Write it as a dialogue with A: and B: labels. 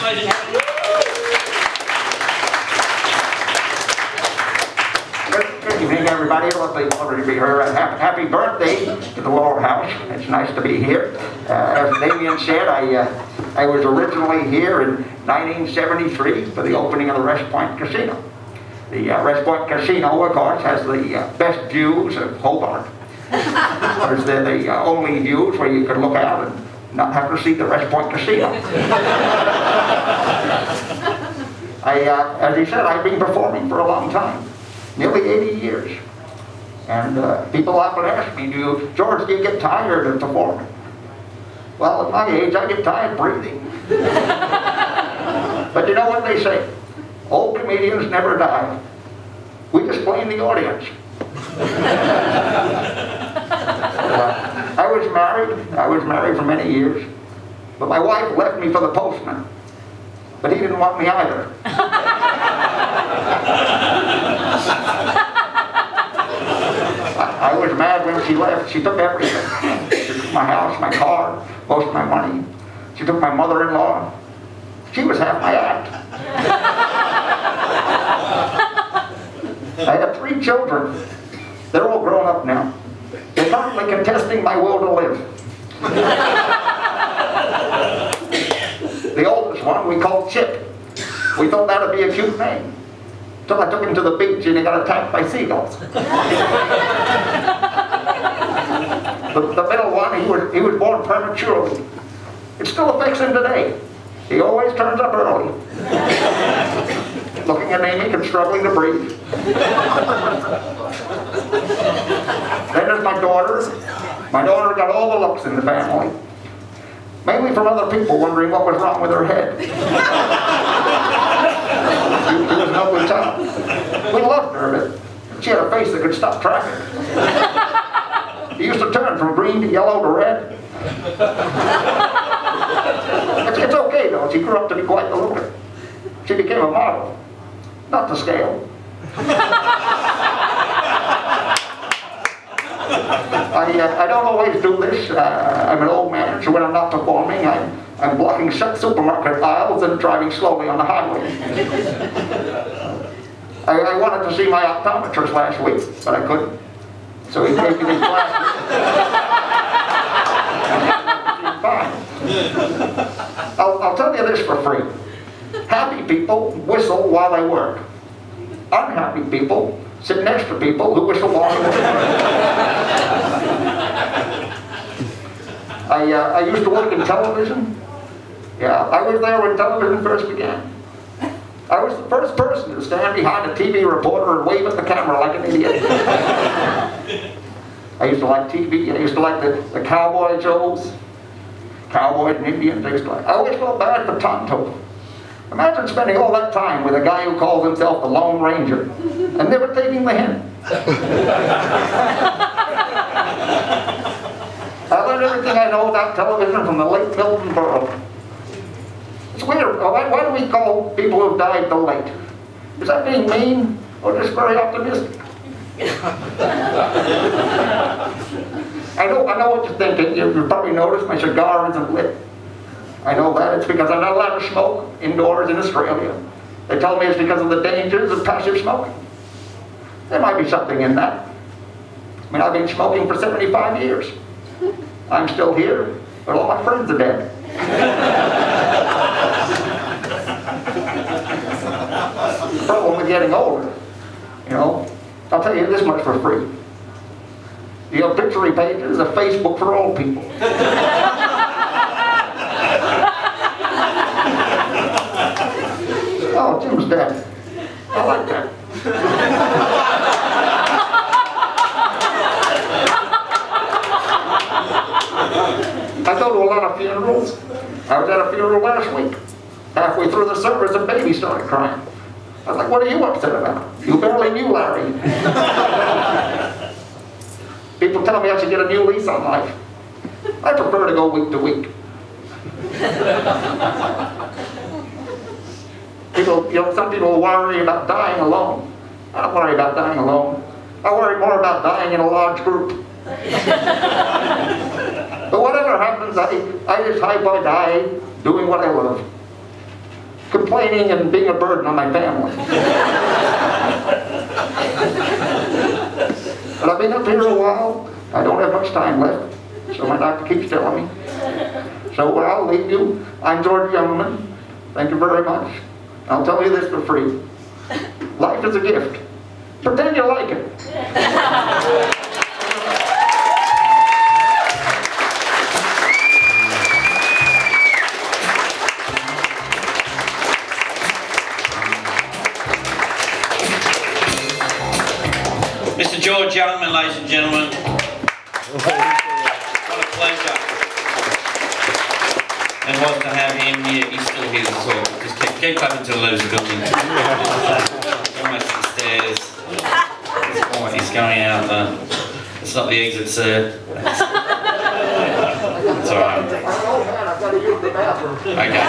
A: ladies and gentlemen.
B: Good evening, everybody. Lovely to be here. Happy birthday to the Lower House. It's nice to be here. As Damien said, I was originally here in 1973 for the opening of the West Point Casino. The West Point Casino, of course, has the best views of Hobart. Because they're the only views where you can look out and not have to see the West Point Casino. As he said, I've been performing for a long time. Nearly 80 years. And people often ask me, George, do you get tired of performing? Well, at my age, I get tired breathing. But you know what they say? Old comedians never die. We just blame the audience. I was married for many years. But my wife left me for the postman. But he didn't want me either. I was mad when she left. She took everything. She took my house, my car, most of my money. She took my mother-in-law. She was half my act. I have 3 children. They're all grown up now. They're currently contesting my will to live. The oldest one we called Chip. We thought that would be a cute name. Until I took him to the beach and he got attacked by seagulls. The middle one, he was born prematurely. It still affects him today. He always turns up early. Looking anemic and struggling to breathe. Then there's my daughter. My daughter got all the looks in the family. Mainly from other people wondering what was wrong with her head. She was an ugly child. We loved her, but she had a face that could stop traffic. She used to turn from green to yellow to red. It's okay though, she grew up to be quite the looker. She became a model, not to scale. I don't always do this. I'm an old man, so when I'm not performing, I'm blocking supermarket aisles and driving slowly on the highway. I wanted to see my optometrist last week, but I couldn't. So he gave me these glasses. Fine. I'll tell you this for free. Happy people whistle while they work. Unhappy people sit next to people who whistle while they work. I used to work in television. Yeah, I was there when television first began. I was the first person to stand behind a TV reporter and wave at the camera like an idiot. I used to like TV. I used to like the cowboy shows. Cowboys and Indians. I always felt bad for Tonto. Imagine spending all that time with a guy who calls himself the Lone Ranger and never taking the hint. I learned everything I know about television from the late Milton Berle. It's weird. Why do we call people who've died the late? Is that being mean or just very optimistic? I know what you're thinking. You've probably noticed my cigar isn't lit. I know that. It's because I'm not allowed to smoke indoors in Australia. They tell me it's because of the dangers of passive smoking. There might be something in that. I mean, I've been smoking for 75 years. I'm still here, but all my friends are dead. The problem with getting older, you know, I'll tell you this much for free. The obituary pages are Facebook for old people. Oh, Jim's dead. I like that. I go to a lot of funerals. I was at a funeral last week. Halfway through the service, a baby started crying. I was like, what are you upset about? You barely knew Larry. People tell me I should get a new lease on life. I prefer to go week to week. Some people worry about dying alone. I don't worry about dying alone. I worry more about dying in a large group. But whatever happens, I just hope I die doing what I love. complaining and being a burden on my family. But I've been up here a while. I don't have much time left, so my doctor keeps telling me. So I'll leave you. I'm George Youngman. Thank you very much. I'll tell you this for free. Life is a gift. Pretend you like it.
A: Mr. George Youngman, ladies and gentlemen. What a pleasure it was to have him here. He's still here to talk. Just keep clapping till he leaves the building. Almost to the stairs. He's going out. It's not the exit, sir. It's alright. Okay.